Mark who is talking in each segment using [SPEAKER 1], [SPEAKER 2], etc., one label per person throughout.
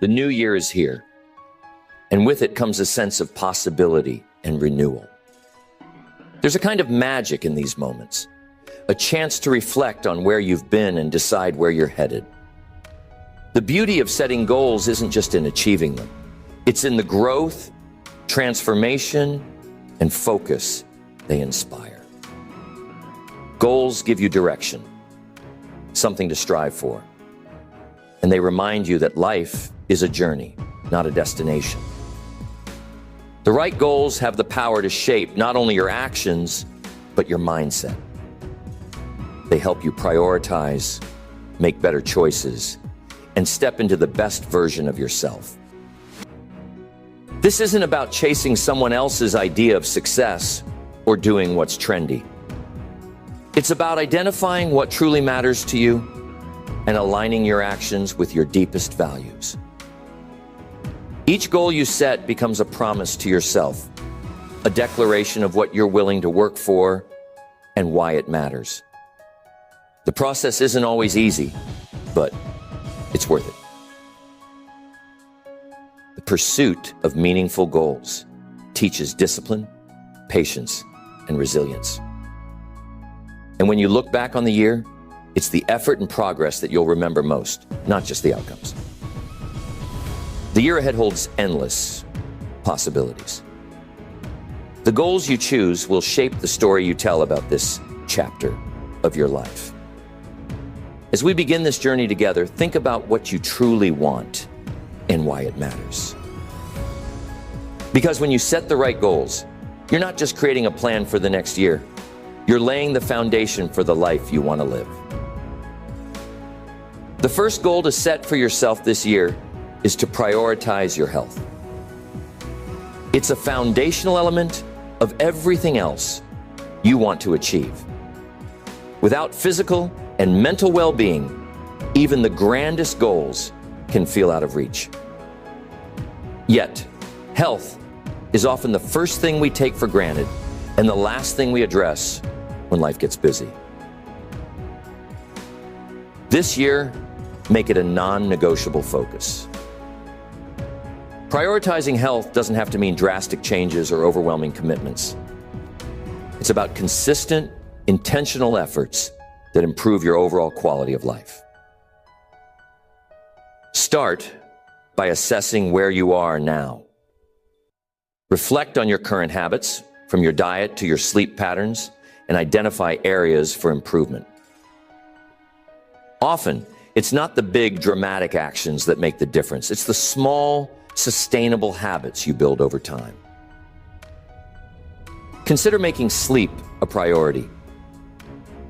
[SPEAKER 1] The new year is here, and with it comes a sense of possibility and renewal. There's a kind of magic in these moments, a chance to reflect on where you've been and decide where you're headed. The beauty of setting goals isn't just in achieving them. It's in the growth, transformation, and focus they inspire. Goals give you direction, something to strive for, and they remind you that life is a journey, not a destination. The right goals have the power to shape not only your actions, but your mindset. They help you prioritize, make better choices, and step into the best version of yourself. This isn't about chasing someone else's idea of success or doing what's trendy. It's about identifying what truly matters to you and aligning your actions with your deepest values. Each goal you set becomes a promise to yourself, a declaration of what you're willing to work for and why it matters. The process isn't always easy, but it's worth it. The pursuit of meaningful goals teaches discipline, patience, and resilience. And when you look back on the year, it's the effort and progress that you'll remember most, not just the outcomes. The year ahead holds endless possibilities. The goals you choose will shape the story you tell about this chapter of your life. As we begin this journey together, think about what you truly want and why it matters. Because when you set the right goals, you're not just creating a plan for the next year, you're laying the foundation for the life you want to live. The first goal to set for yourself this year is to prioritize your health. It's a foundational element of everything else you want to achieve. Without physical and mental well-being, even the grandest goals can feel out of reach. Yet, health is often the first thing we take for granted and the last thing we address when life gets busy. This year, make it a non-negotiable focus. Prioritizing health doesn't have to mean drastic changes or overwhelming commitments. It's about consistent, intentional efforts that improve your overall quality of life. Start by assessing where you are now. Reflect on your current habits, from your diet to your sleep patterns, and identify areas for improvement. Often, it's not the big, dramatic actions that make the difference. It's the small, sustainable habits you build over time. Consider making sleep a priority.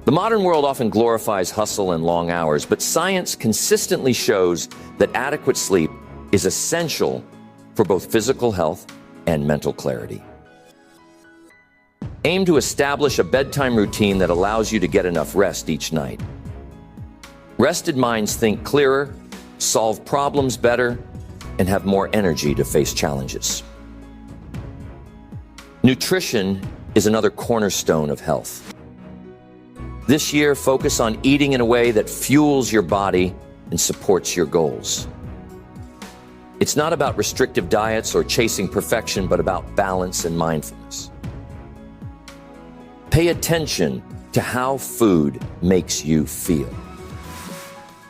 [SPEAKER 1] The modern world often glorifies hustle and long hours, but science consistently shows that adequate sleep is essential for both physical health and mental clarity. Aim to establish a bedtime routine that allows you to get enough rest each night. Rested minds think clearer, solve problems better, and have more energy to face challenges. Nutrition is another cornerstone of health. This year, focus on eating in a way that fuels your body and supports your goals. It's not about restrictive diets or chasing perfection, but about balance and mindfulness. Pay attention to how food makes you feel.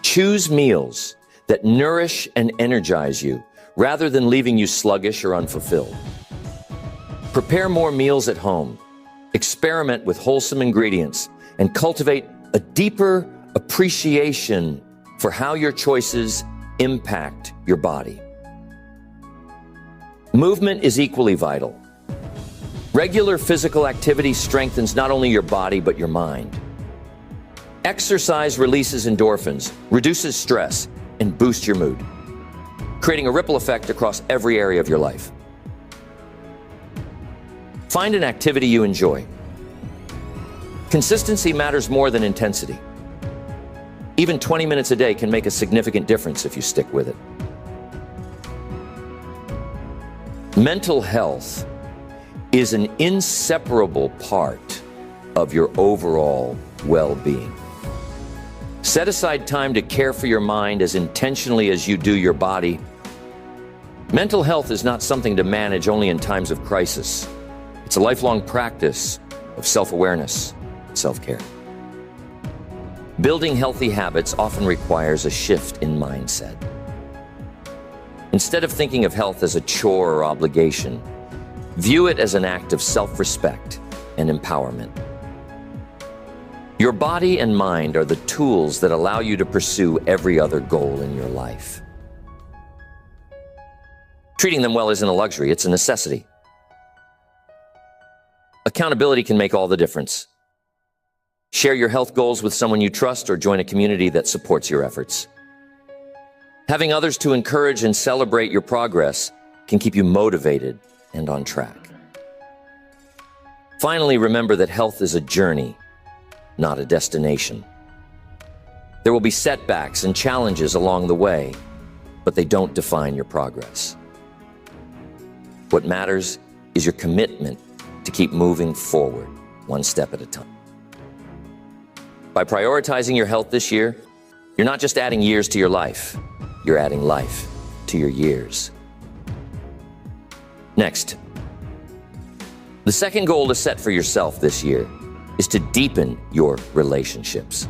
[SPEAKER 1] Choose meals that nourish and energize you, rather than leaving you sluggish or unfulfilled. Prepare more meals at home, experiment with wholesome ingredients, and cultivate a deeper appreciation for how your choices impact your body. Movement is equally vital. Regular physical activity strengthens not only your body, but your mind. Exercise releases endorphins, reduces stress, and boosts your mood, creating a ripple effect across every area of your life. Find an activity you enjoy. Consistency matters more than intensity. Even 20 minutes a day can make a significant difference if you stick with it. Mental health is an inseparable part of your overall well-being. Set aside time to care for your mind as intentionally as you do your body, Mental health is not something to manage only in times of crisis. It's a lifelong practice of self-awareness and self-care. Building healthy habits often requires a shift in mindset. Instead of thinking of health as a chore or obligation, view it as an act of self-respect and empowerment. Your body and mind are the tools that allow you to pursue every other goal in your life. Treating them well isn't a luxury, it's a necessity. Accountability can make all the difference. Share your health goals with someone you trust or join a community that supports your efforts. Having others to encourage and celebrate your progress can keep you motivated and on track. Finally, remember that health is a journey, not a destination. There will be setbacks and challenges along the way, but they don't define your progress. What matters is your commitment to keep moving forward, one step at a time. By prioritizing your health this year, you're not just adding years to your life, you're adding life to your years. Next, the second goal to set for yourself this year is to deepen your relationships.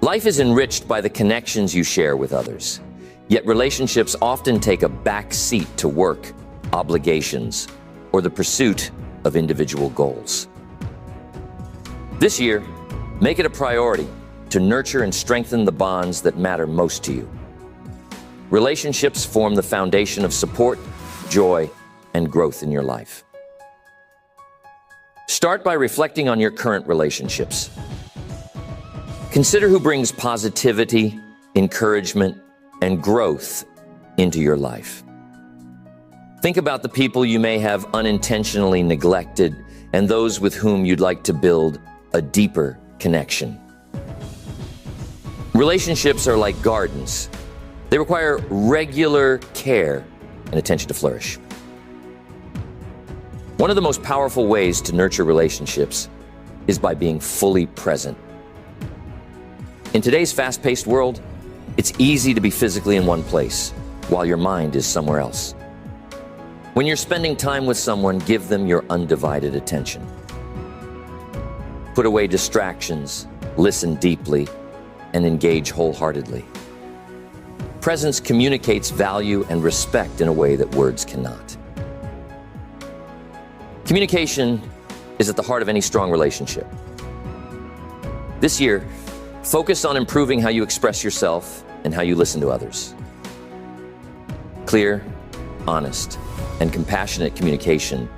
[SPEAKER 1] Life is enriched by the connections you share with others, yet relationships often take a back seat to work, obligations, or the pursuit of individual goals. This year, make it a priority to nurture and strengthen the bonds that matter most to you. Relationships form the foundation of support, joy, and growth in your life. Start by reflecting on your current relationships. Consider who brings positivity, encouragement, and growth into your life. Think about the people you may have unintentionally neglected and those with whom you'd like to build a deeper connection. Relationships are like gardens. They require regular care and attention to flourish. One of the most powerful ways to nurture relationships is by being fully present. In today's fast-paced world, it's easy to be physically in one place while your mind is somewhere else. When you're spending time with someone, give them your undivided attention. Put away distractions, listen deeply, and engage wholeheartedly. Presence communicates value and respect in a way that words cannot. Communication is at the heart of any strong relationship. This year, focus on improving how you express yourself and how you listen to others. Clear, honest, and compassionate communication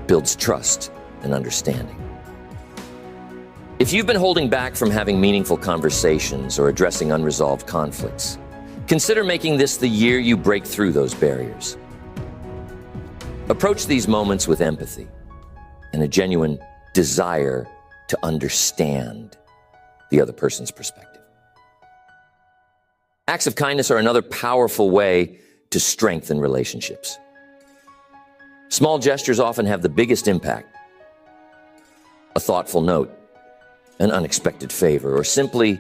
[SPEAKER 1] builds trust and understanding. If you've been holding back from having meaningful conversations or addressing unresolved conflicts, consider making this the year you break through those barriers. Approach these moments with empathy and a genuine desire to understand the other person's perspective. Acts of kindness are another powerful way to strengthen relationships. Small gestures often have the biggest impact. A thoughtful note, an unexpected favor, or simply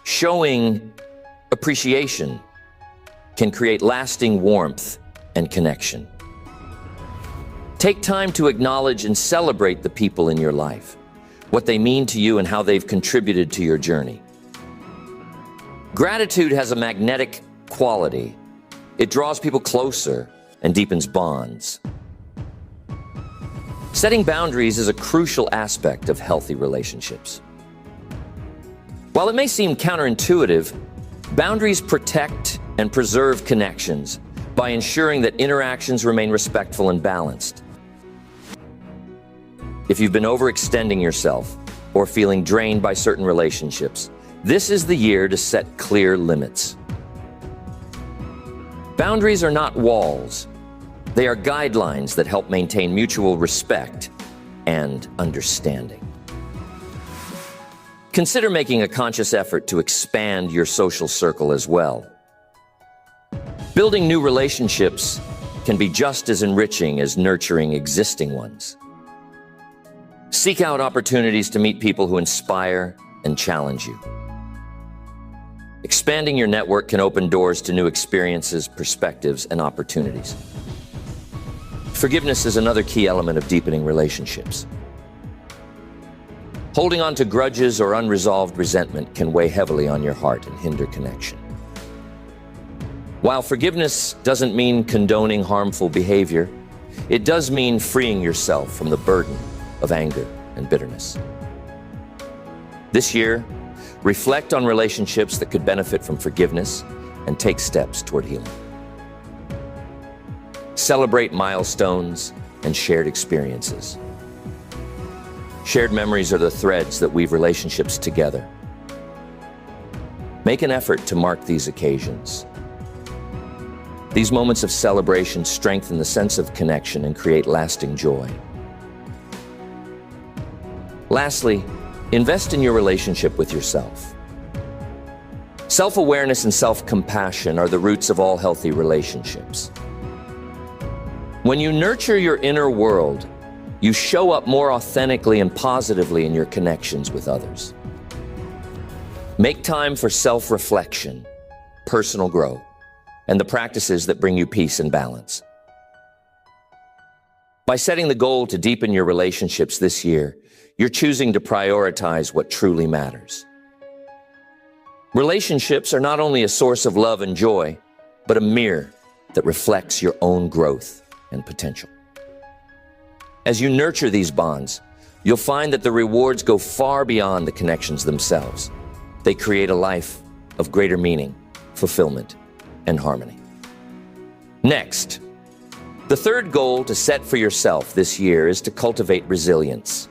[SPEAKER 1] showing appreciation can create lasting warmth and connection. Take time to acknowledge and celebrate the people in your life, what they mean to you and how they've contributed to your journey. Gratitude has a magnetic quality. It draws people closer and deepens bonds. Setting boundaries is a crucial aspect of healthy relationships. While it may seem counterintuitive, boundaries protect and preserve connections by ensuring that interactions remain respectful and balanced. If you've been overextending yourself or feeling drained by certain relationships, this is the year to set clear limits. Boundaries are not walls. They are guidelines that help maintain mutual respect and understanding. Consider making a conscious effort to expand your social circle as well. Building new relationships can be just as enriching as nurturing existing ones. Seek out opportunities to meet people who inspire and challenge you. Expanding your network can open doors to new experiences, perspectives, and opportunities. Forgiveness is another key element of deepening relationships. Holding on to grudges or unresolved resentment can weigh heavily on your heart and hinder connection. While forgiveness doesn't mean condoning harmful behavior, it does mean freeing yourself from the burden of anger and bitterness. This year, reflect on relationships that could benefit from forgiveness and take steps toward healing. Celebrate milestones and shared experiences. Shared memories are the threads that weave relationships together. Make an effort to mark these occasions. These moments of celebration strengthen the sense of connection and create lasting joy. Lastly, invest in your relationship with yourself. Self-awareness and self-compassion are the roots of all healthy relationships. When you nurture your inner world, you show up more authentically and positively in your connections with others. Make time for self-reflection, personal growth, and the practices that bring you peace and balance. By setting the goal to deepen your relationships this year, you're choosing to prioritize what truly matters. Relationships are not only a source of love and joy, but a mirror that reflects your own growth and potential. As you nurture these bonds, you'll find that the rewards go far beyond the connections themselves. They create a life of greater meaning, fulfillment, and harmony. Next, the third goal to set for yourself this year is to cultivate resilience.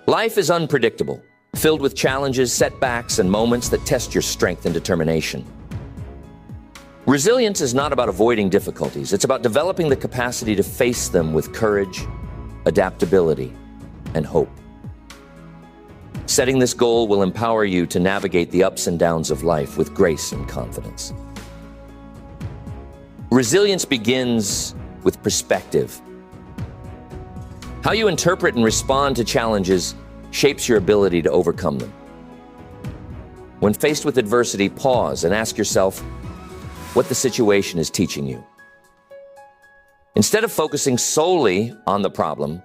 [SPEAKER 1] Life is unpredictable, filled with challenges, setbacks, and moments that test your strength and determination. Resilience is not about avoiding difficulties. It's about developing the capacity to face them with courage, adaptability, and hope. Setting this goal will empower you to navigate the ups and downs of life with grace and confidence. Resilience begins with perspective. How you interpret and respond to challenges shapes your ability to overcome them. When faced with adversity, pause and ask yourself what the situation is teaching you. Instead of focusing solely on the problem,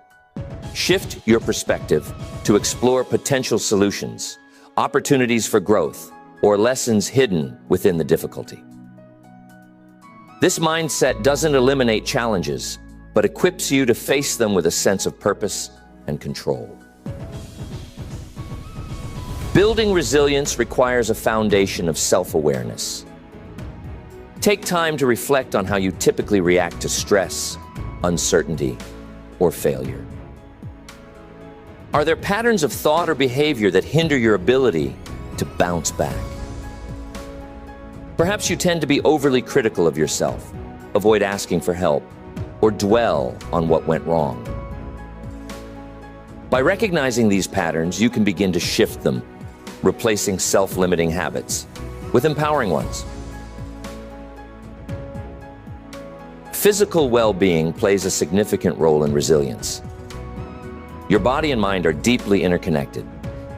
[SPEAKER 1] shift your perspective to explore potential solutions, opportunities for growth, or lessons hidden within the difficulty. This mindset doesn't eliminate challenges, but equips you to face them with a sense of purpose and control. Building resilience requires a foundation of self-awareness. Take time to reflect on how you typically react to stress, uncertainty, or failure. Are there patterns of thought or behavior that hinder your ability to bounce back? Perhaps you tend to be overly critical of yourself, avoid asking for help, or dwell on what went wrong. By recognizing these patterns, you can begin to shift them, replacing self-limiting habits with empowering ones. Physical well-being plays a significant role in resilience. Your body and mind are deeply interconnected,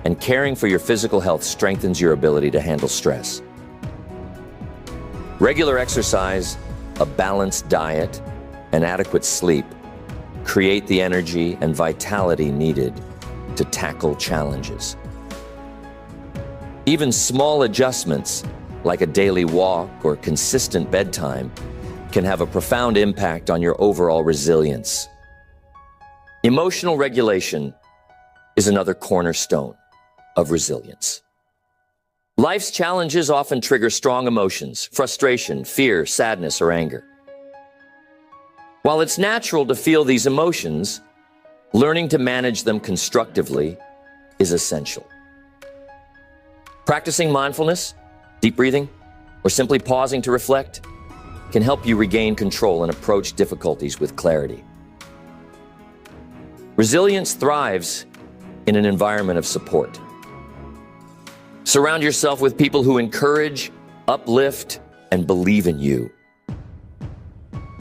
[SPEAKER 1] and caring for your physical health strengthens your ability to handle stress. Regular exercise, a balanced diet, and adequate sleep create the energy and vitality needed to tackle challenges. Even small adjustments, like a daily walk or consistent bedtime, can have a profound impact on your overall resilience. Emotional regulation is another cornerstone of resilience. Life's challenges often trigger strong emotions, frustration, fear, sadness, or anger. While it's natural to feel these emotions, learning to manage them constructively is essential. Practicing mindfulness, deep breathing, or simply pausing to reflect can help you regain control and approach difficulties with clarity. Resilience thrives in an environment of support. Surround yourself with people who encourage, uplift, and believe in you.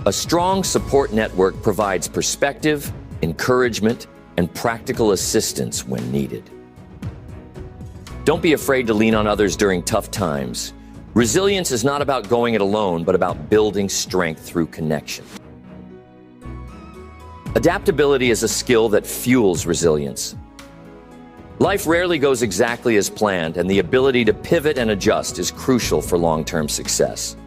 [SPEAKER 1] A strong support network provides perspective, encouragement, and practical assistance when needed. Don't be afraid to lean on others during tough times. Resilience is not about going it alone, but about building strength through connection. Adaptability is a skill that fuels resilience. Life rarely goes exactly as planned, and the ability to pivot and adjust is crucial for long-term success.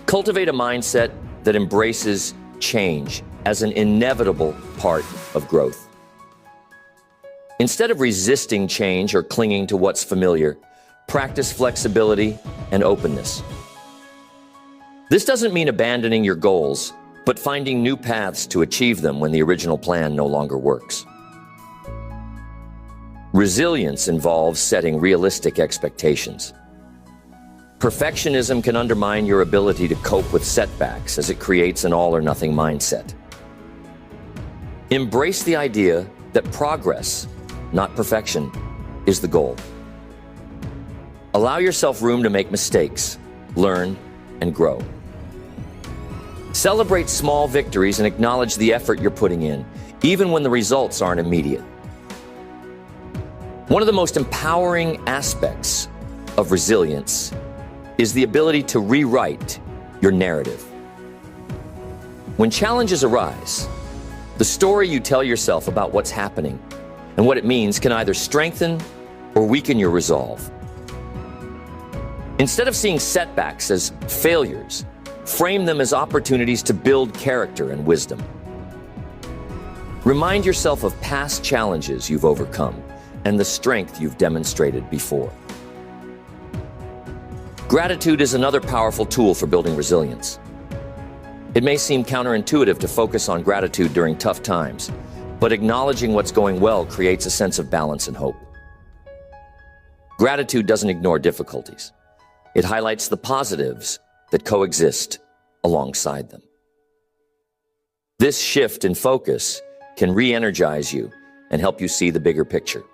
[SPEAKER 1] Cultivate a mindset that embraces change as an inevitable part of growth. Instead of resisting change or clinging to what's familiar, practice flexibility and openness. This doesn't mean abandoning your goals, but finding new paths to achieve them when the original plan no longer works. Resilience involves setting realistic expectations. Perfectionism can undermine your ability to cope with setbacks as it creates an all-or-nothing mindset. Embrace the idea that progress, not perfection, is the goal. Allow yourself room to make mistakes, learn, and grow. Celebrate small victories and acknowledge the effort you're putting in, even when the results aren't immediate. One of the most empowering aspects of resilience is the ability to rewrite your narrative. When challenges arise, the story you tell yourself about what's happening and what it means can either strengthen or weaken your resolve. Instead of seeing setbacks as failures, frame them as opportunities to build character and wisdom. Remind yourself of past challenges you've overcome and the strength you've demonstrated before. Gratitude is another powerful tool for building resilience. It may seem counterintuitive to focus on gratitude during tough times, but acknowledging what's going well creates a sense of balance and hope. Gratitude doesn't ignore difficulties. It highlights the positives that coexist alongside them. This shift in focus can re-energize you and help you see the bigger picture.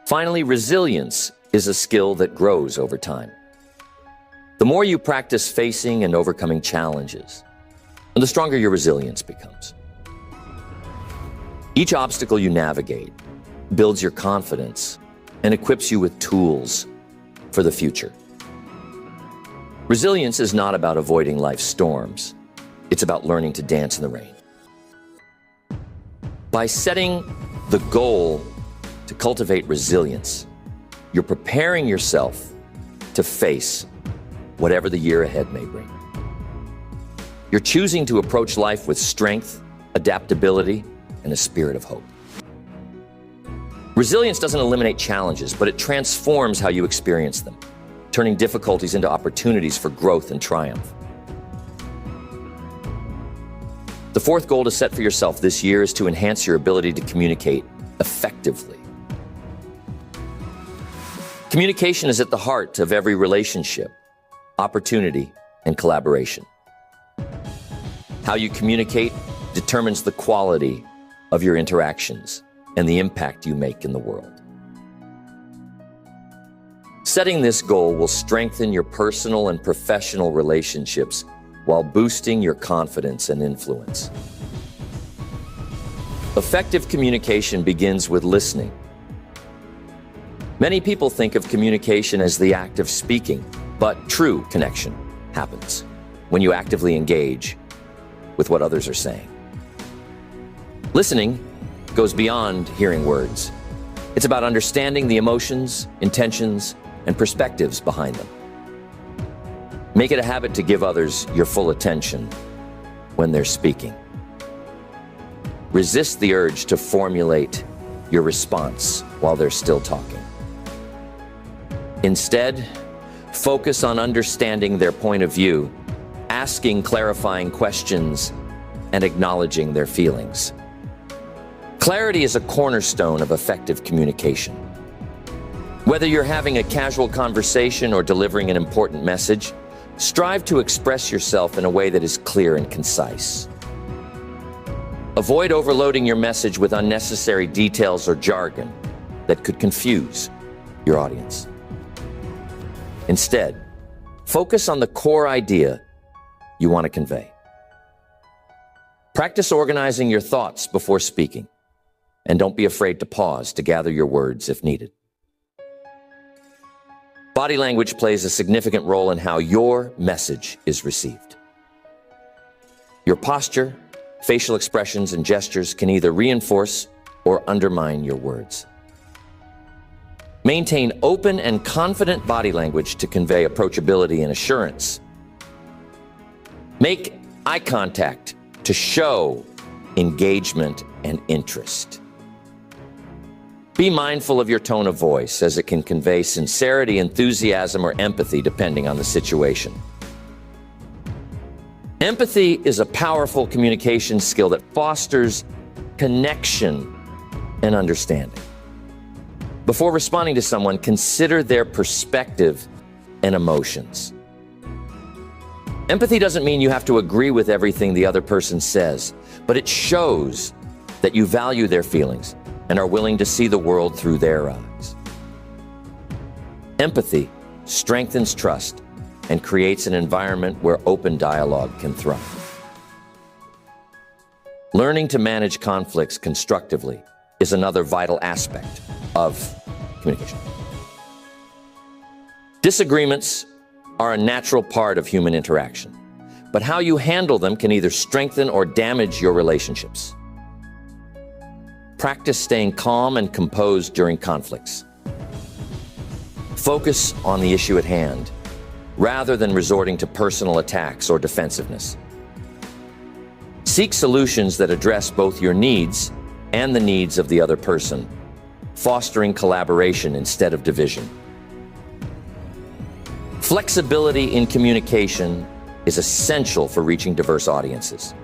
[SPEAKER 1] Finally, resilience is a skill that grows over time. The more you practice facing and overcoming challenges, the stronger your resilience becomes. Each obstacle you navigate builds your confidence and equips you with tools for the future. Resilience is not about avoiding life's storms. It's about learning to dance in the rain. By setting the goal to cultivate resilience, you're preparing yourself to face whatever the year ahead may bring. You're choosing to approach life with strength, adaptability, and a spirit of hope. Resilience doesn't eliminate challenges, but it transforms how you experience them, turning difficulties into opportunities for growth and triumph. The fourth goal to set for yourself this year is to enhance your ability to communicate effectively. Communication is at the heart of every relationship, opportunity, and collaboration. How you communicate determines the quality of your interactions and the impact you make in the world. Setting this goal will strengthen your personal and professional relationships while boosting your confidence and influence. Effective communication begins with listening. Many people think of communication as the act of speaking, but true connection happens when you actively engage with what others are saying. Listening goes beyond hearing words. It's about understanding the emotions, intentions, and perspectives behind them. Make it a habit to give others your full attention when they're speaking. Resist the urge to formulate your response while they're still talking. Instead, focus on understanding their point of view, asking clarifying questions, and acknowledging their feelings. Clarity is a cornerstone of effective communication. Whether you're having a casual conversation or delivering an important message, strive to express yourself in a way that is clear and concise. Avoid overloading your message with unnecessary details or jargon that could confuse your audience. Instead, focus on the core idea you want to convey. Practice organizing your thoughts before speaking. and don't be afraid to pause to gather your words if needed. Body language plays a significant role in how your message is received. Your posture, facial expressions, and gestures can either reinforce or undermine your words. Maintain open and confident body language to convey approachability and assurance. Make eye contact to show engagement and interest. Be mindful of your tone of voice, as it can convey sincerity, enthusiasm, or empathy depending on the situation. Empathy is a powerful communication skill that fosters connection and understanding. Before responding to someone, consider their perspective and emotions. Empathy doesn't mean you have to agree with everything the other person says, but it shows that you value their feelings and are willing to see the world through their eyes. Empathy strengthens trust and creates an environment where open dialogue can thrive. Learning to manage conflicts constructively is another vital aspect of communication. Disagreements are a natural part of human interaction, but how you handle them can either strengthen or damage your relationships. Practice staying calm and composed during conflicts. Focus on the issue at hand, rather than resorting to personal attacks or defensiveness. Seek solutions that address both your needs and the needs of the other person, fostering collaboration instead of division. Flexibility in communication is essential for reaching diverse audiences.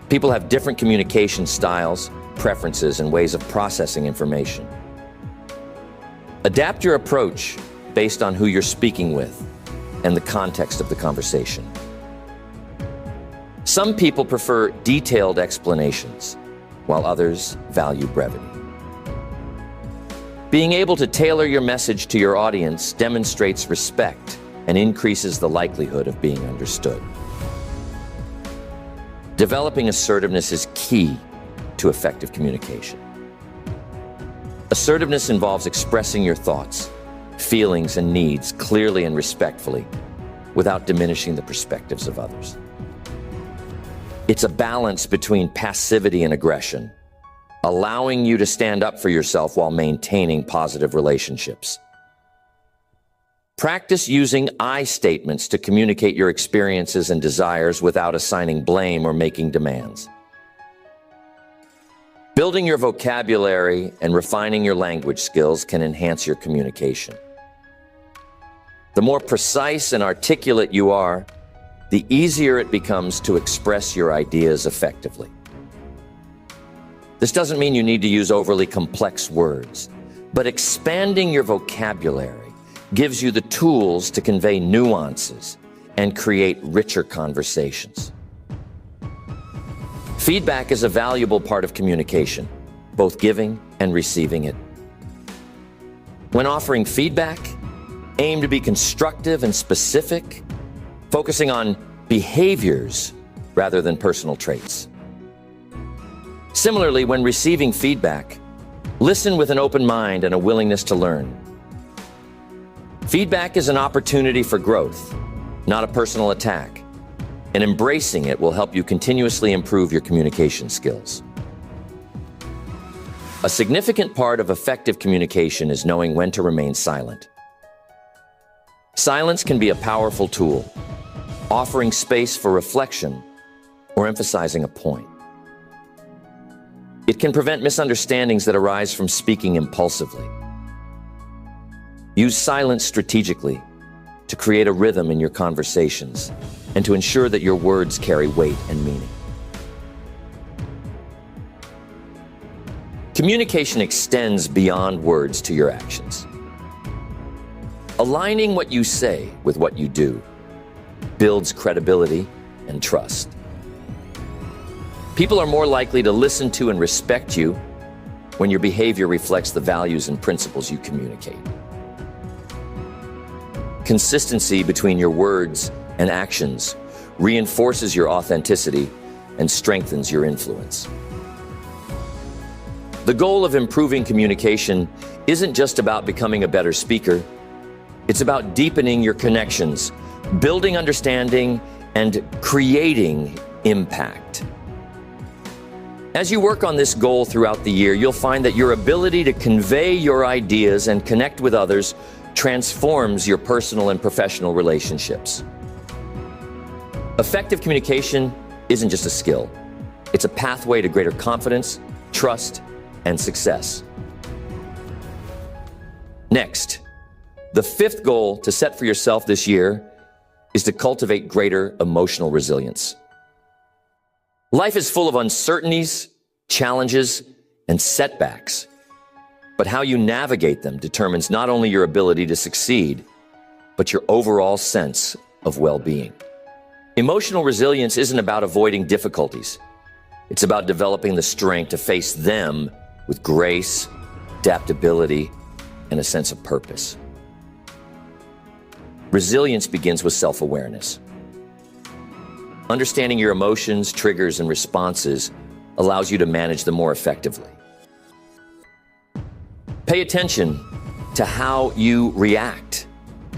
[SPEAKER 1] People have different communication styles, preferences, and ways of processing information. Adapt your approach based on who you're speaking with and the context of the conversation. Some people prefer detailed explanations, while others value brevity. Being able to tailor your message to your audience demonstrates respect and increases the likelihood of being understood. Developing assertiveness is key to effective communication. Assertiveness involves expressing your thoughts, feelings, and needs clearly and respectfully without diminishing the perspectives of others. It's a balance between passivity and aggression, allowing you to stand up for yourself while maintaining positive relationships. Practice using I statements to communicate your experiences and desires without assigning blame or making demands. Building your vocabulary and refining your language skills can enhance your communication. The more precise and articulate you are, the easier it becomes to express your ideas effectively. This doesn't mean you need to use overly complex words, but expanding your vocabulary gives you the tools to convey nuances and create richer conversations. Feedback is a valuable part of communication, both giving and receiving it. When offering feedback, aim to be constructive and specific, focusing on behaviors rather than personal traits. Similarly, when receiving feedback, listen with an open mind and a willingness to learn. Feedback is an opportunity for growth, not a personal attack, and embracing it will help you continuously improve your communication skills. A significant part of effective communication is knowing when to remain silent. Silence can be a powerful tool, offering space for reflection or emphasizing a point. It can prevent misunderstandings that arise from speaking impulsively. Use silence strategically to create a rhythm in your conversations and to ensure that your words carry weight and meaning. Communication extends beyond words to your actions. Aligning what you say with what you do builds credibility and trust. People are more likely to listen to and respect you when your behavior reflects the values and principles you communicate. Consistency between your words and actions reinforces your authenticity and strengthens your influence. The goal of improving communication isn't just about becoming a better speaker. It's about deepening your connections, building understanding, and creating impact. As you work on this goal throughout the year, you'll find that your ability to convey your ideas and connect with others transforms your personal and professional relationships. Effective communication isn't just a skill. It's a pathway to greater confidence, trust, and success. Next, the fifth goal to set for yourself this year is to cultivate greater emotional resilience. Life is full of uncertainties, challenges, and setbacks. But how you navigate them determines not only your ability to succeed, but your overall sense of well-being. Emotional resilience isn't about avoiding difficulties. It's about developing the strength to face them with grace, adaptability, and a sense of purpose. Resilience begins with self-awareness. Understanding your emotions, triggers, and responses allows you to manage them more effectively. Pay attention to how you react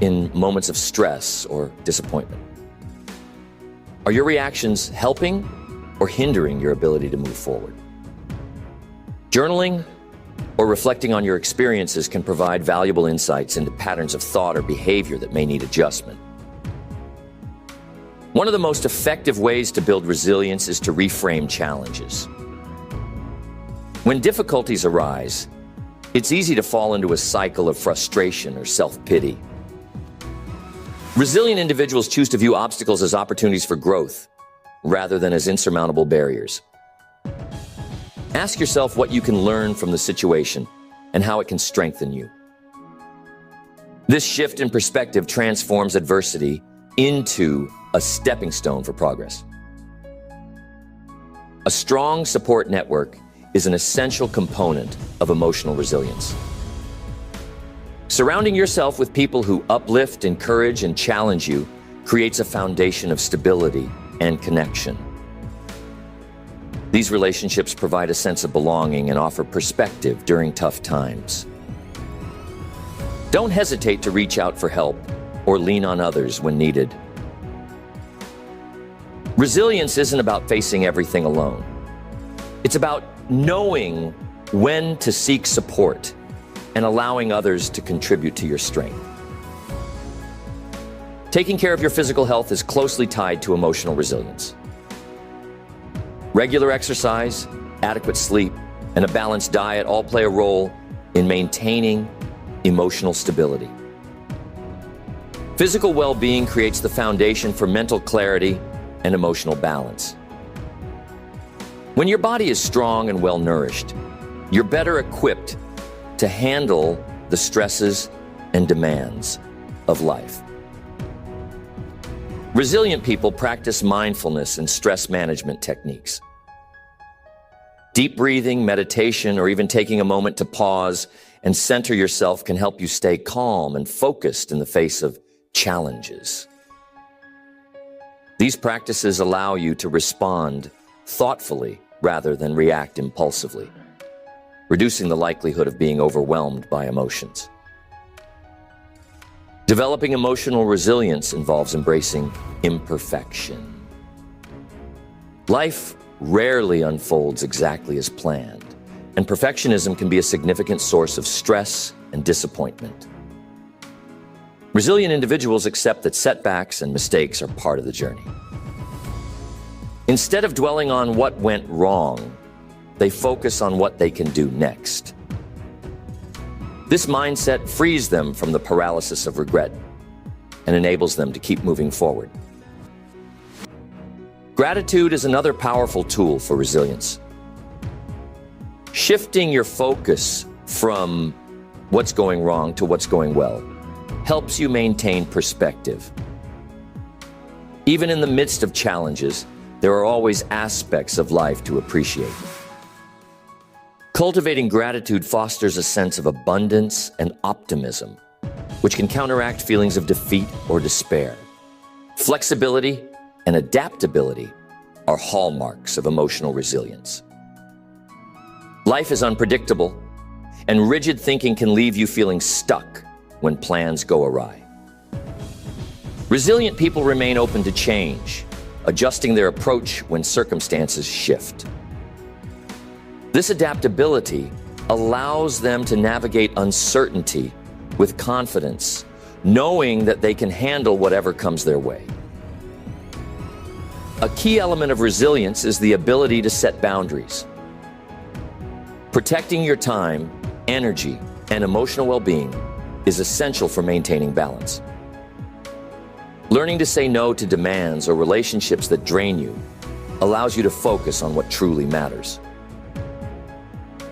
[SPEAKER 1] in moments of stress or disappointment. Are your reactions helping or hindering your ability to move forward? Journaling or reflecting on your experiences can provide valuable insights into patterns of thought or behavior that may need adjustment. One of the most effective ways to build resilience is to reframe challenges. When difficulties arise, it's easy to fall into a cycle of frustration or self-pity. Resilient individuals choose to view obstacles as opportunities for growth rather than as insurmountable barriers. Ask yourself what you can learn from the situation and how it can strengthen you. This shift in perspective transforms adversity into a stepping stone for progress. A strong support network is an essential component of emotional resilience. Surrounding yourself with people who uplift, encourage, and challenge you creates a foundation of stability and connection. These relationships provide a sense of belonging and offer perspective during tough times. Don't hesitate to reach out for help or lean on others when needed. Resilience isn't about facing everything alone. It's about knowing when to seek support and allowing others to contribute to your strength. Taking care of your physical health is closely tied to emotional resilience. Regular exercise, adequate sleep, and a balanced diet all play a role in maintaining emotional stability. Physical well-being creates the foundation for mental clarity and emotional balance. When your body is strong and well-nourished, you're better equipped to handle the stresses and demands of life. Resilient people practice mindfulness and stress management techniques. Deep breathing, meditation, or even taking a moment to pause and center yourself can help you stay calm and focused in the face of challenges. These practices allow you to respond thoughtfully rather than react impulsively, reducing the likelihood of being overwhelmed by emotions. Developing emotional resilience involves embracing imperfection. Life rarely unfolds exactly as planned, and perfectionism can be a significant source of stress and disappointment. Resilient individuals accept that setbacks and mistakes are part of the journey. Instead of dwelling on what went wrong, they focus on what they can do next. This mindset frees them from the paralysis of regret and enables them to keep moving forward. Gratitude is another powerful tool for resilience. Shifting your focus from what's going wrong to what's going well helps you maintain perspective. Even in the midst of challenges, there are always aspects of life to appreciate. Cultivating gratitude fosters a sense of abundance and optimism, which can counteract feelings of defeat or despair. Flexibility and adaptability are hallmarks of emotional resilience. Life is unpredictable, and rigid thinking can leave you feeling stuck when plans go awry. Resilient people remain open to change, adjusting their approach when circumstances shift. This adaptability allows them to navigate uncertainty with confidence, knowing that they can handle whatever comes their way. A key element of resilience is the ability to set boundaries. Protecting your time, energy, and emotional well-being is essential for maintaining balance. Learning to say no to demands or relationships that drain you allows you to focus on what truly matters.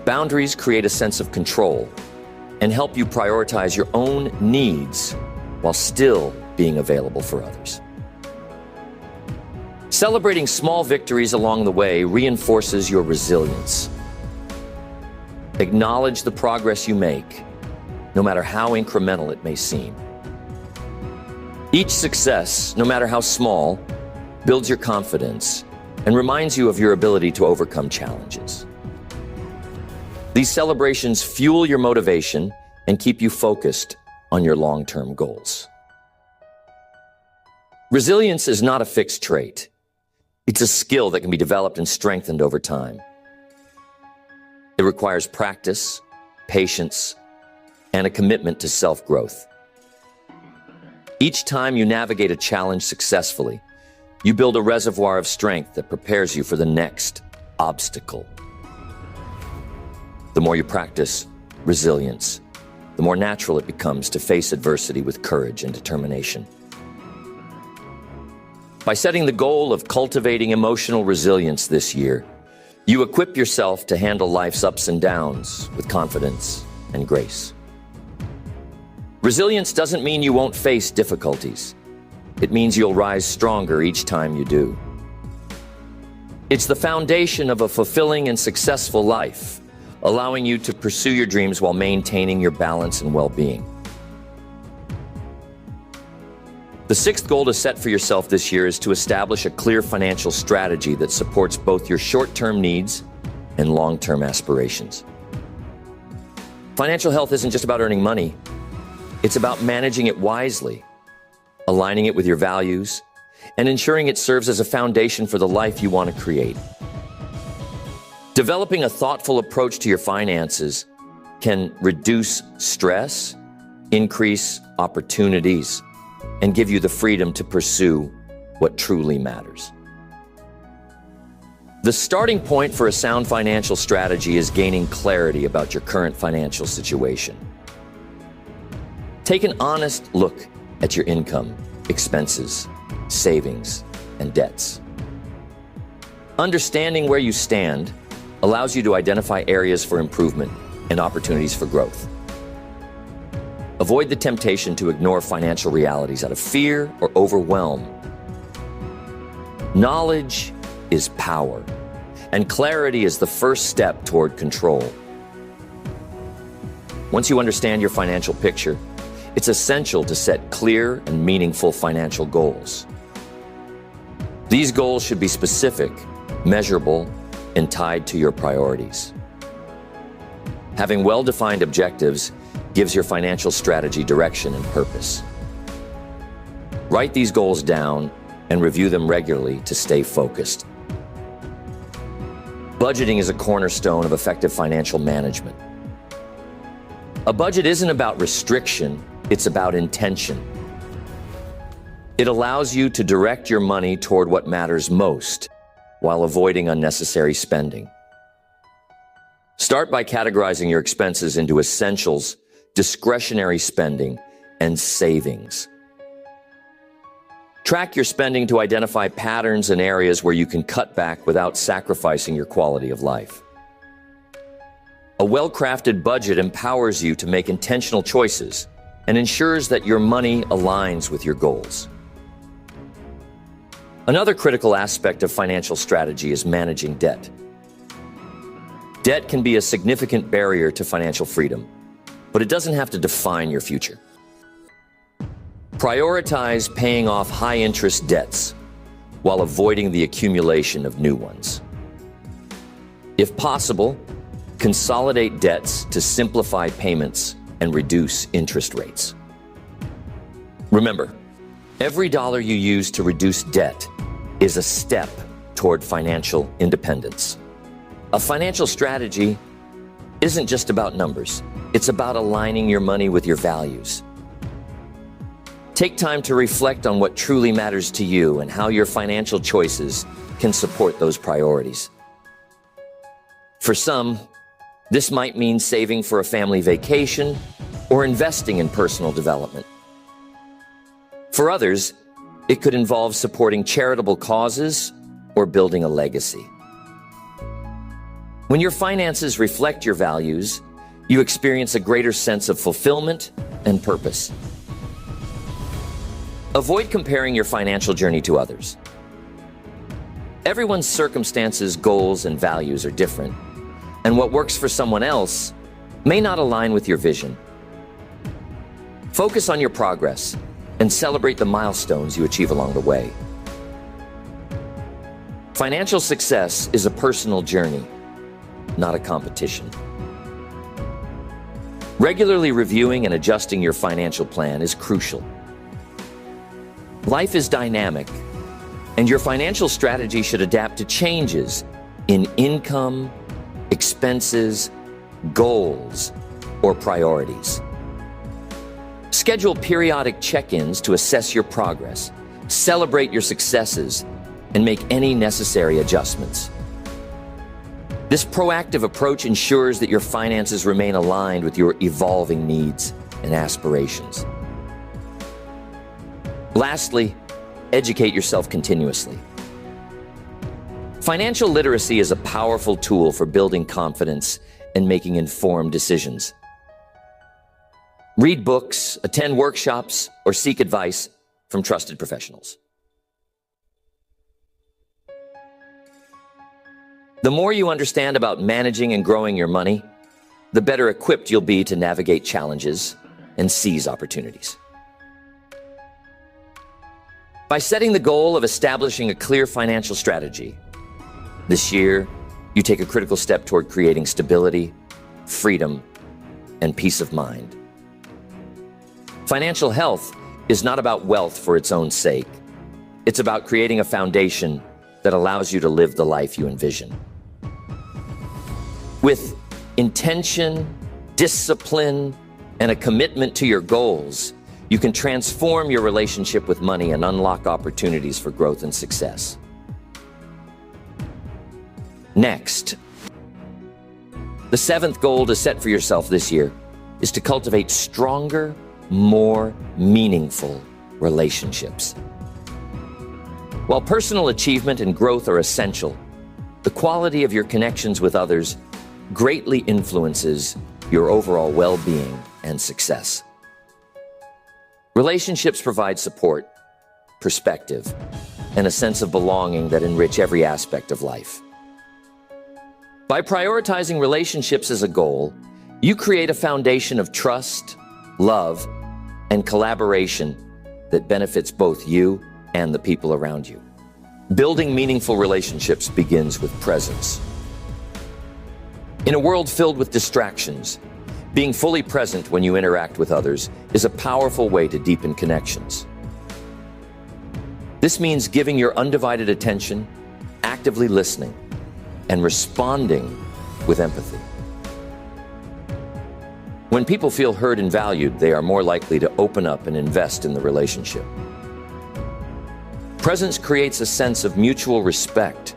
[SPEAKER 1] Boundaries create a sense of control and help you prioritize your own needs while still being available for others. Celebrating small victories along the way reinforces your resilience. Acknowledge the progress you make, no matter how incremental it may seem. Each success, no matter how small, builds your confidence and reminds you of your ability to overcome challenges. These celebrations fuel your motivation and keep you focused on your long-term goals. Resilience is not a fixed trait. It's a skill that can be developed and strengthened over time. It requires practice, patience, and a commitment to self-growth. Each time you navigate a challenge successfully, you build a reservoir of strength that prepares you for the next obstacle. The more you practice resilience, the more natural it becomes to face adversity with courage and determination. By setting the goal of cultivating emotional resilience this year, you equip yourself to handle life's ups and downs with confidence and grace. Resilience doesn't mean you won't face difficulties. It means you'll rise stronger each time you do. It's the foundation of a fulfilling and successful life, allowing you to pursue your dreams while maintaining your balance and well-being. The sixth goal to set for yourself this year is to establish a clear financial strategy that supports both your short-term needs and long-term aspirations. Financial health isn't just about earning money. It's about managing it wisely, aligning it with your values, and ensuring it serves as a foundation for the life you want to create. Developing a thoughtful approach to your finances can reduce stress, increase opportunities, and give you the freedom to pursue what truly matters. The starting point for a sound financial strategy is gaining clarity about your current financial situation. Take an honest look at your income, expenses, savings, and debts. Understanding where you stand allows you to identify areas for improvement and opportunities for growth. Avoid the temptation to ignore financial realities out of fear or overwhelm. Knowledge is power, and clarity is the first step toward control. Once you understand your financial picture, it's essential to set clear and meaningful financial goals. These goals should be specific, measurable, and tied to your priorities. Having well-defined objectives gives your financial strategy direction and purpose. Write these goals down and review them regularly to stay focused. Budgeting is a cornerstone of effective financial management. A budget isn't about restriction, it's about intention. It allows you to direct your money toward what matters most while avoiding unnecessary spending. Start by categorizing your expenses into essentials, discretionary spending, and savings. Track your spending to identify patterns and areas where you can cut back without sacrificing your quality of life. A well-crafted budget empowers you to make intentional choices and ensures that your money aligns with your goals. Another critical aspect of financial strategy is managing debt. Debt can be a significant barrier to financial freedom, but it doesn't have to define your future. Prioritize paying off high-interest debts while avoiding the accumulation of new ones. If possible, Consolidate debts to simplify payments and reduce interest rates. Remember, every dollar you use to reduce debt is a step toward financial independence. A financial strategy isn't just about numbers. It's about aligning your money with your values. Take time to reflect on what truly matters to you and how your financial choices can support those priorities. For some, this might mean saving for a family vacation or investing in personal development. For others, it could involve supporting charitable causes or building a legacy. When your finances reflect your values, you experience a greater sense of fulfillment and purpose. Avoid comparing your financial journey to others. Everyone's circumstances, goals, and values are different, and what works for someone else may not align with your vision. Focus on your progress and celebrate the milestones you achieve along the way. Financial success is a personal journey, not a competition. Regularly reviewing and adjusting your financial plan is crucial. Life is dynamic, and your financial strategy should adapt to changes in income, expenses, goals, or priorities. Schedule periodic check-ins to assess your progress, celebrate your successes, and make any necessary adjustments. This proactive approach ensures that your finances remain aligned with your evolving needs and aspirations. Lastly, educate yourself continuously. Financial literacy is a powerful tool for building confidence and making informed decisions. Read books, attend workshops, or seek advice from trusted professionals. The more you understand about managing and growing your money, the better equipped you'll be to navigate challenges and seize opportunities. By setting the goal of establishing a clear financial strategy, this year, you take a critical step toward creating stability, freedom, and peace of mind. Financial health is not about wealth for its own sake. It's about creating a foundation that allows you to live the life you envision. With intention, discipline, and a commitment to your goals, you can transform your relationship with money and unlock opportunities for growth and success. Next, the seventh goal to set for yourself this year is to cultivate stronger, more meaningful relationships. While personal achievement and growth are essential, the quality of your connections with others greatly influences your overall well-being and success. Relationships provide support, perspective, and a sense of belonging that enrich every aspect of life. By prioritizing relationships as a goal, you create a foundation of trust, love, and collaboration that benefits both you and the people around you. Building meaningful relationships begins with presence. In a world filled with distractions, being fully present when you interact with others is a powerful way to deepen connections. This means giving your undivided attention, actively listening, and responding with empathy. When people feel heard and valued, they are more likely to open up and invest in the relationship. Presence creates a sense of mutual respect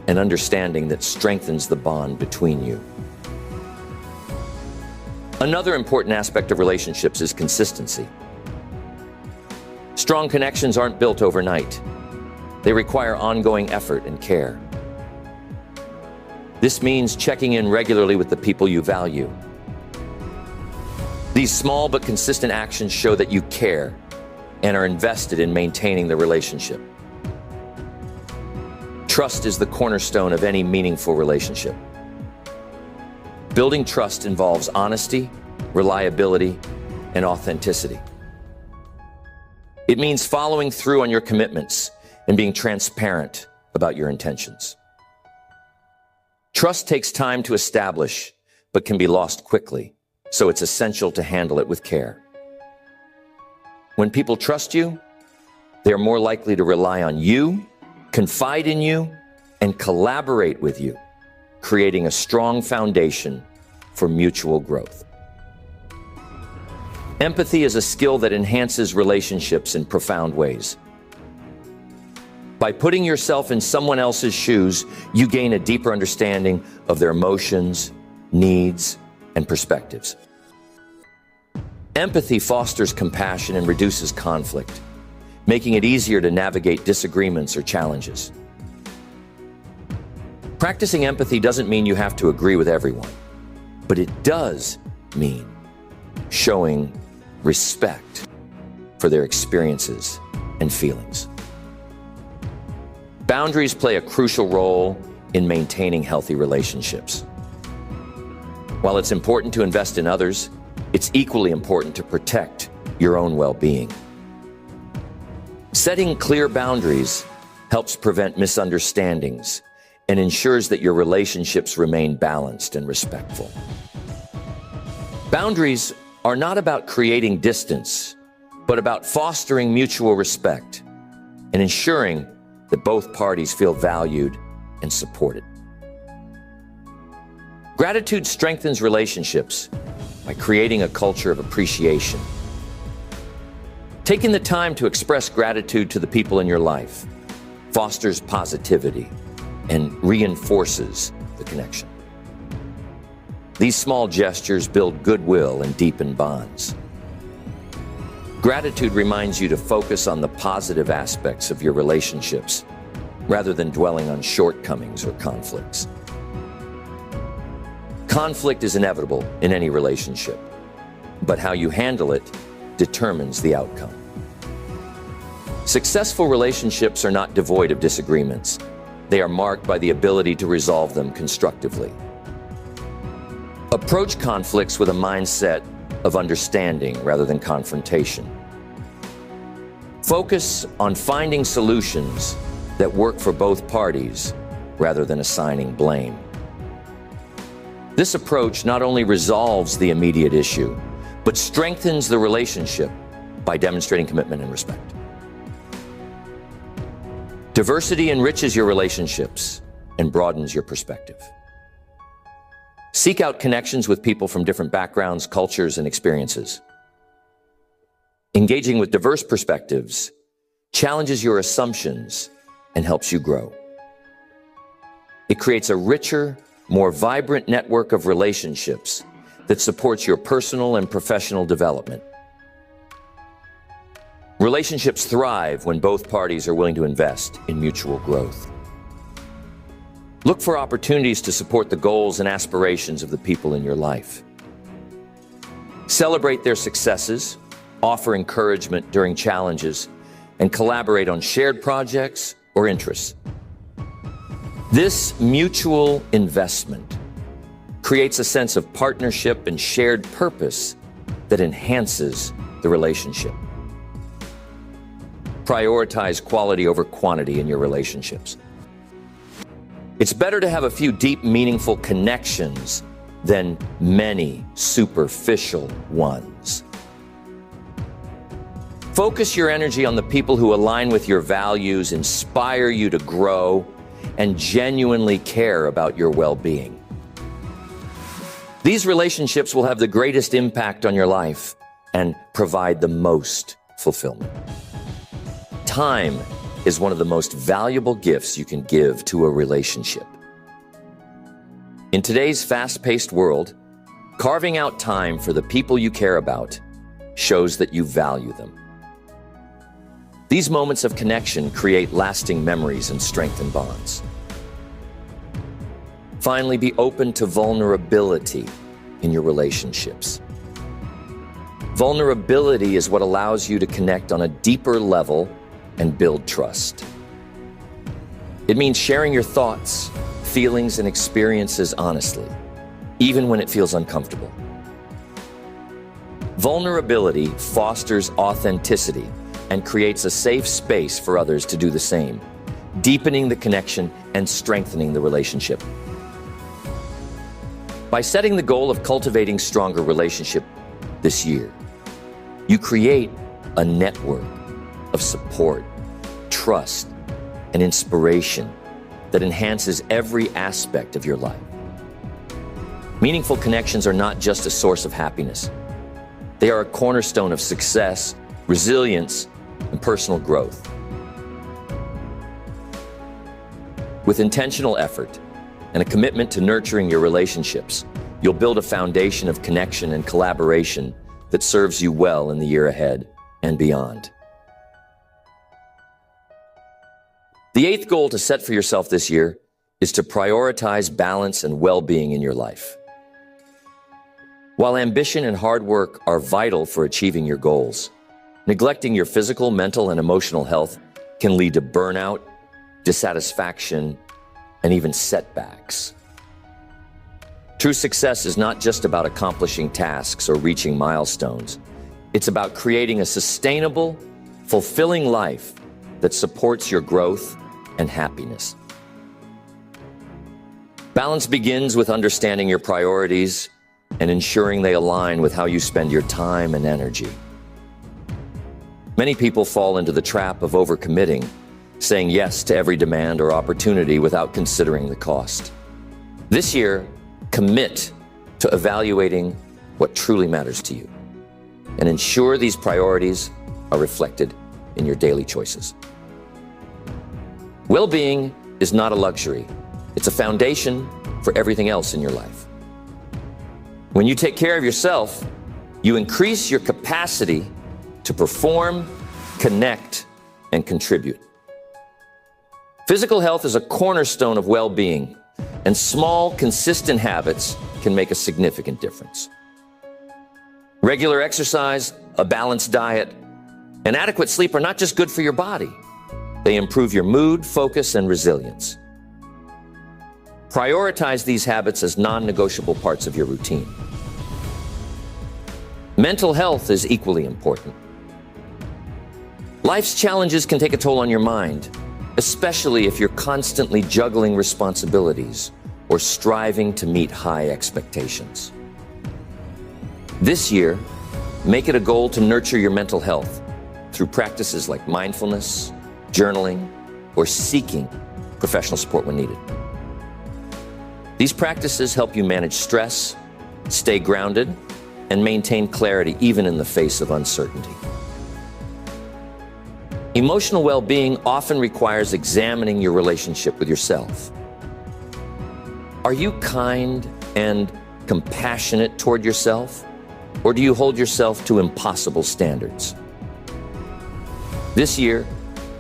[SPEAKER 1] and understanding that strengthens the bond between you. Another important aspect of relationships is consistency. Strong connections aren't built overnight. They require ongoing effort and care. This means checking in regularly with the people you value. These small but consistent actions show that you care and are invested in maintaining the relationship. Trust is the cornerstone of any meaningful relationship. Building trust involves honesty, reliability, and authenticity. It means following through on your commitments and being transparent about your intentions. Trust takes time to establish, but can be lost quickly, so it's essential to handle it with care. When people trust you, they are more likely to rely on you, confide in you, and collaborate with you, creating a strong foundation for mutual growth. Empathy is a skill that enhances relationships in profound ways. By putting yourself in someone else's shoes, you gain a deeper understanding of their emotions, needs, and perspectives. Empathy fosters compassion and reduces conflict, making it easier to navigate disagreements or challenges. Practicing empathy doesn't mean you have to agree with everyone, but it does mean showing respect for their experiences and feelings. Boundaries play a crucial role in maintaining healthy relationships. While it's important to invest in others, it's equally important to protect your own well-being. Setting clear boundaries helps prevent misunderstandings and ensures that your relationships remain balanced and respectful. Boundaries are not about creating distance, but about fostering mutual respect and ensuring that both parties feel valued and supported. Gratitude strengthens relationships by creating a culture of appreciation. Taking the time to express gratitude to the people in your life fosters positivity and reinforces the connection. These small gestures build goodwill and deepen bonds. Gratitude reminds you to focus on the positive aspects of your relationships rather than dwelling on shortcomings or conflicts. Conflict is inevitable in any relationship, but how you handle it determines the outcome. Successful relationships are not devoid of disagreements. They are marked by the ability to resolve them constructively. Approach conflicts with a mindset of understanding rather than confrontation. Focus on finding solutions that work for both parties rather than assigning blame. This approach not only resolves the immediate issue, but strengthens the relationship by demonstrating commitment and respect. Diversity enriches your relationships and broadens your perspective. Seek out connections with people from different backgrounds, cultures, and experiences. Engaging with diverse perspectives challenges your assumptions and helps you grow. It creates a richer, more vibrant network of relationships that supports your personal and professional development. Relationships thrive when both parties are willing to invest in mutual growth. Look for opportunities to support the goals and aspirations of the people in your life. Celebrate their successes, offer encouragement during challenges, and collaborate on shared projects or interests. This mutual investment creates a sense of partnership and shared purpose that enhances the relationship. Prioritize quality over quantity in your relationships. It's better to have a few deep, meaningful connections than many superficial ones. Focus your energy on the people who align with your values, inspire you to grow, and genuinely care about your well-being. These relationships will have the greatest impact on your life and provide the most fulfillment. Time is one of the most valuable gifts you can give to a relationship. In today's fast-paced world, carving out time for the people you care about shows that you value them. These moments of connection create lasting memories and strengthen bonds. Finally, be open to vulnerability in your relationships. Vulnerability is what allows you to connect on a deeper level and build trust. It means sharing your thoughts, feelings, and experiences honestly, even when it feels uncomfortable. Vulnerability fosters authenticity and creates a safe space for others to do the same, deepening the connection and strengthening the relationship. By setting the goal of cultivating stronger relationship this year, you create a network of support, trust, and inspiration that enhances every aspect of your life. Meaningful connections are not just a source of happiness. They are a cornerstone of success, resilience, and personal growth. With intentional effort and a commitment to nurturing your relationships, you'll build a foundation of connection and collaboration that serves you well in the year ahead and beyond. The eighth goal to set for yourself this year is to prioritize balance and well-being in your life. While ambition and hard work are vital for achieving your goals, neglecting your physical, mental, and emotional health can lead to burnout, dissatisfaction, and even setbacks. True success is not just about accomplishing tasks or reaching milestones. It's about creating a sustainable, fulfilling life that supports your growth and happiness. Balance begins with understanding your priorities and ensuring they align with how you spend your time and energy. Many people fall into the trap of overcommitting, saying yes to every demand or opportunity without considering the cost. This year, commit to evaluating what truly matters to you and ensure these priorities are reflected in your daily choices. Well-being is not a luxury. It's a foundation for everything else in your life. When you take care of yourself, you increase your capacity to perform, connect, and contribute. Physical health is a cornerstone of well-being, and small, consistent habits can make a significant difference. Regular exercise, a balanced diet, and adequate sleep are not just good for your body. They improve your mood, focus, and resilience. Prioritize these habits as non-negotiable parts of your routine. Mental health is equally important. Life's challenges can take a toll on your mind, especially if you're constantly juggling responsibilities or striving to meet high expectations. This year, make it a goal to nurture your mental health through practices like mindfulness, journaling, or seeking professional support when needed. These practices help you manage stress, stay grounded, and maintain clarity even in the face of uncertainty. Emotional well-being often requires examining your relationship with yourself. Are you kind and compassionate toward yourself, or do you hold yourself to impossible standards? This year,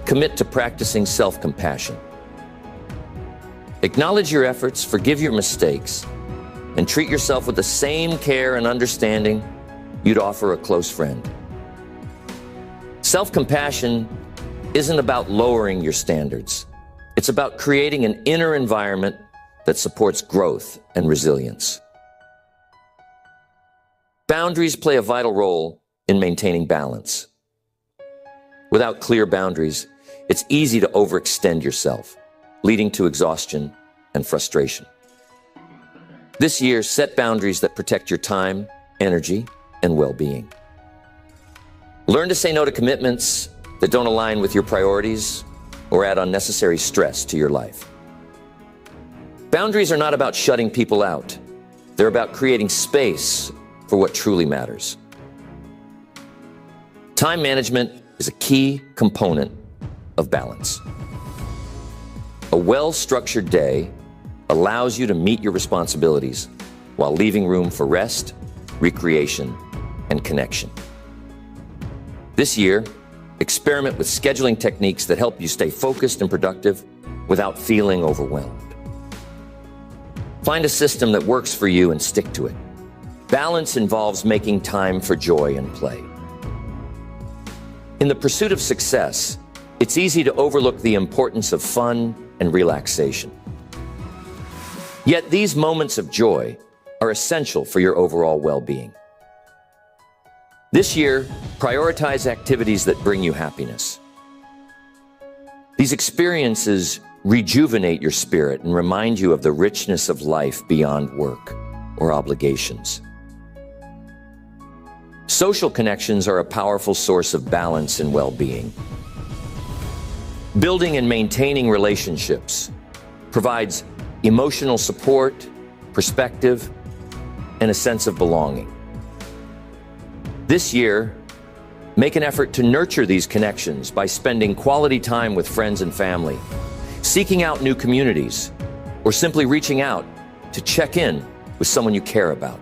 [SPEAKER 1] commit to practicing self-compassion. Acknowledge your efforts, forgive your mistakes, and treat yourself with the same care and understanding you'd offer a close friend. Self-compassion isn't about lowering your standards. It's about creating an inner environment that supports growth and resilience. Boundaries play a vital role in maintaining balance. Without clear boundaries, it's easy to overextend yourself, leading to exhaustion and frustration. This year, set boundaries that protect your time, energy, and well-being. Learn to say no to commitments that don't align with your priorities or add unnecessary stress to your life. Boundaries are not about shutting people out. They're about creating space for what truly matters. Time management is a key component of balance. A well-structured day allows you to meet your responsibilities while leaving room for rest, recreation, and connection. This year, experiment with scheduling techniques that help you stay focused and productive without feeling overwhelmed. Find a system that works for you and stick to it. Balance involves making time for joy and play. In the pursuit of success, it's easy to overlook the importance of fun and relaxation. Yet these moments of joy are essential for your overall well-being. This year, prioritize activities that bring you happiness. These experiences rejuvenate your spirit and remind you of the richness of life beyond work, or obligations. Social connections are a powerful source of balance and well-being. Building and maintaining relationships provides emotional support, perspective, and a sense of belonging. This year, make an effort to nurture these connections by spending quality time with friends and family, seeking out new communities, or simply reaching out to check in with someone you care about.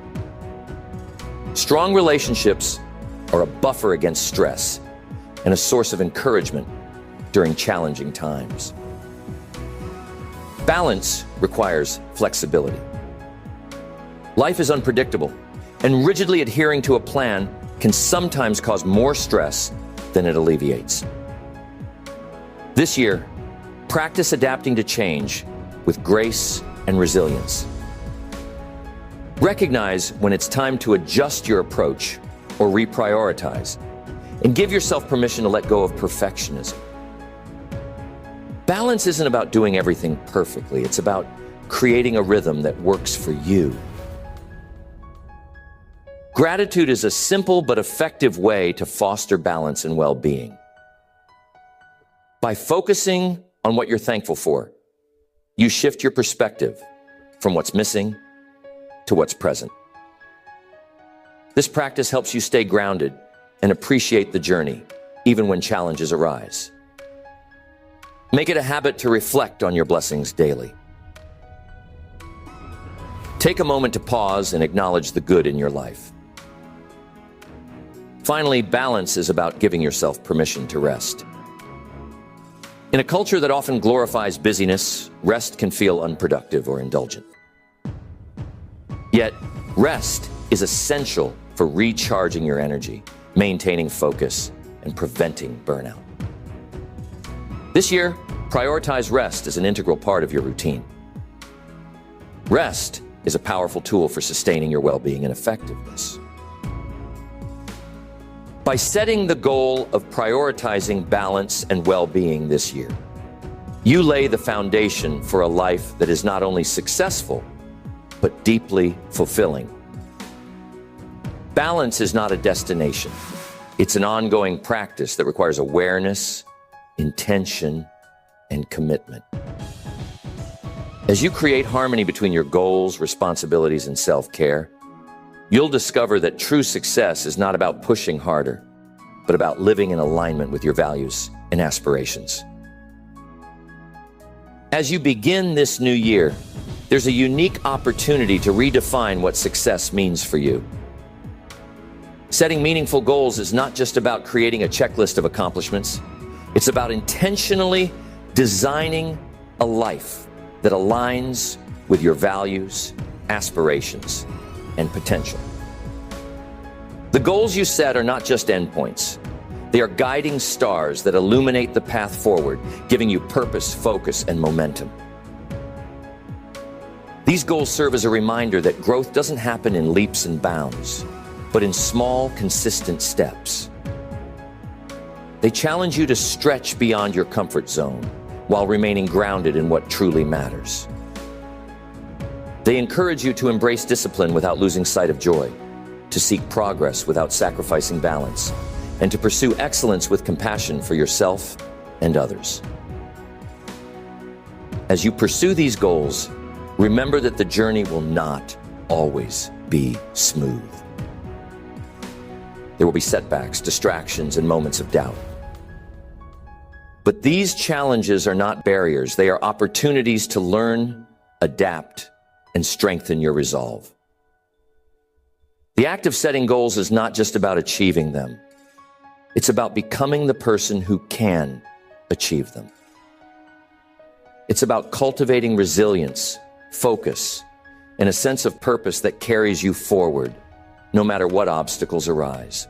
[SPEAKER 1] Strong relationships are a buffer against stress and a source of encouragement during challenging times. Balance requires flexibility. Life is unpredictable, and rigidly adhering to a plan can sometimes cause more stress than it alleviates. This year, practice adapting to change with grace and resilience. Recognize when it's time to adjust your approach or reprioritize, and give yourself permission to let go of perfectionism. Balance isn't about doing everything perfectly. It's about creating a rhythm that works for you. Gratitude is a simple but effective way to foster balance and well-being. By focusing on what you're thankful for, you shift your perspective from what's missing to what's present. This practice helps you stay grounded and appreciate the journey, even when challenges arise. Make it a habit to reflect on your blessings daily. Take a moment to pause and acknowledge the good in your life. Finally, balance is about giving yourself permission to rest. In a culture that often glorifies busyness, rest can feel unproductive or indulgent. Yet, rest is essential for recharging your energy, maintaining focus, and preventing burnout. This year, prioritize rest as an integral part of your routine. Rest is a powerful tool for sustaining your well-being and effectiveness. By setting the goal of prioritizing balance and well-being this year, you lay the foundation for a life that is not only successful, but deeply fulfilling. Balance is not a destination. It's an ongoing practice that requires awareness, intention, and commitment. As you create harmony between your goals, responsibilities, and self-care, you'll discover that true success is not about pushing harder, but about living in alignment with your values and aspirations. As you begin this new year, there's a unique opportunity to redefine what success means for you. Setting meaningful goals is not just about creating a checklist of accomplishments. It's about intentionally designing a life that aligns with your values, aspirations, and potential. The goals you set are not just endpoints. They are guiding stars that illuminate the path forward, giving you purpose, focus, and momentum. These goals serve as a reminder that growth doesn't happen in leaps and bounds, but in small, consistent steps. They challenge you to stretch beyond your comfort zone while remaining grounded in what truly matters. They encourage you to embrace discipline without losing sight of joy, to seek progress without sacrificing balance, and to pursue excellence with compassion for yourself and others. As you pursue these goals, remember that the journey will not always be smooth. There will be setbacks, distractions, and moments of doubt. But these challenges are not barriers. They are opportunities to learn, adapt, and strengthen your resolve. The act of setting goals is not just about achieving them. It's about becoming the person who can achieve them. It's about cultivating resilience, focus, and a sense of purpose that carries you forward, no matter what obstacles arise.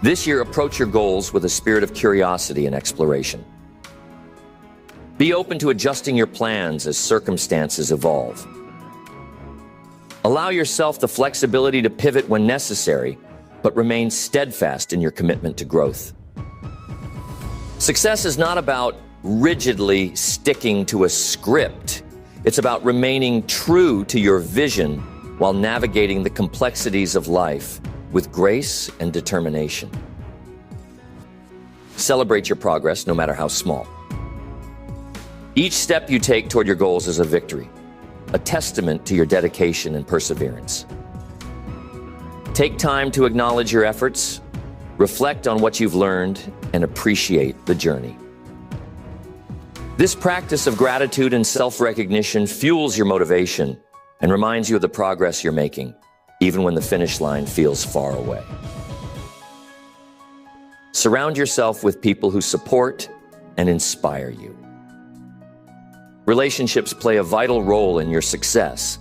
[SPEAKER 1] This year, approach your goals with a spirit of curiosity and exploration. Be open to adjusting your plans as circumstances evolve. Allow yourself the flexibility to pivot when necessary, but remain steadfast in your commitment to growth. Success is not about rigidly sticking to a script. It's about remaining true to your vision while navigating the complexities of life with grace and determination. Celebrate your progress, no matter how small. Each step you take toward your goals is a victory, a testament to your dedication and perseverance. Take time to acknowledge your efforts, reflect on what you've learned, and appreciate the journey. This practice of gratitude and self-recognition fuels your motivation and reminds you of the progress you're making, even when the finish line feels far away. Surround yourself with people who support and inspire you. Relationships play a vital role in your success,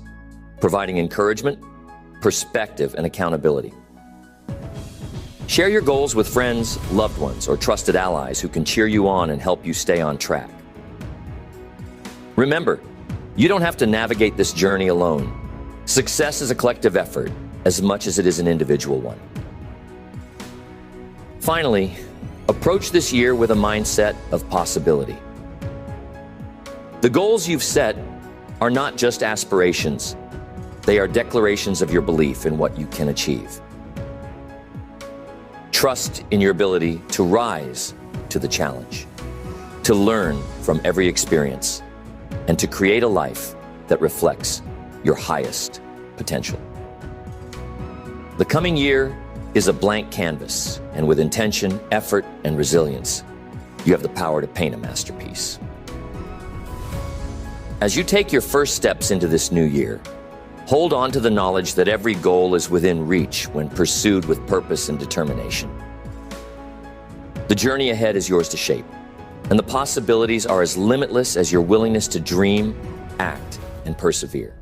[SPEAKER 1] providing encouragement, perspective, and accountability. Share your goals with friends, loved ones, or trusted allies who can cheer you on and help you stay on track. Remember, you don't have to navigate this journey alone. Success is a collective effort as much as it is an individual one. Finally, approach this year with a mindset of possibility. The goals you've set are not just aspirations. They are declarations of your belief in what you can achieve. Trust in your ability to rise to the challenge, to learn from every experience, and to create a life that reflects your highest potential. The coming year is a blank canvas, and with intention, effort, and resilience, you have the power to paint a masterpiece. As you take your first steps into this new year, hold on to the knowledge that every goal is within reach when pursued with purpose and determination. The journey ahead is yours to shape, and the possibilities are as limitless as your willingness to dream, act, and persevere.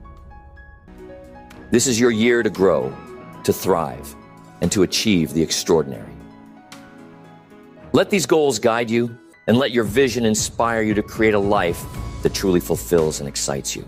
[SPEAKER 1] This is your year to grow, to thrive, and to achieve the extraordinary. Let these goals guide you, and let your vision inspire you to create a life that truly fulfills and excites you.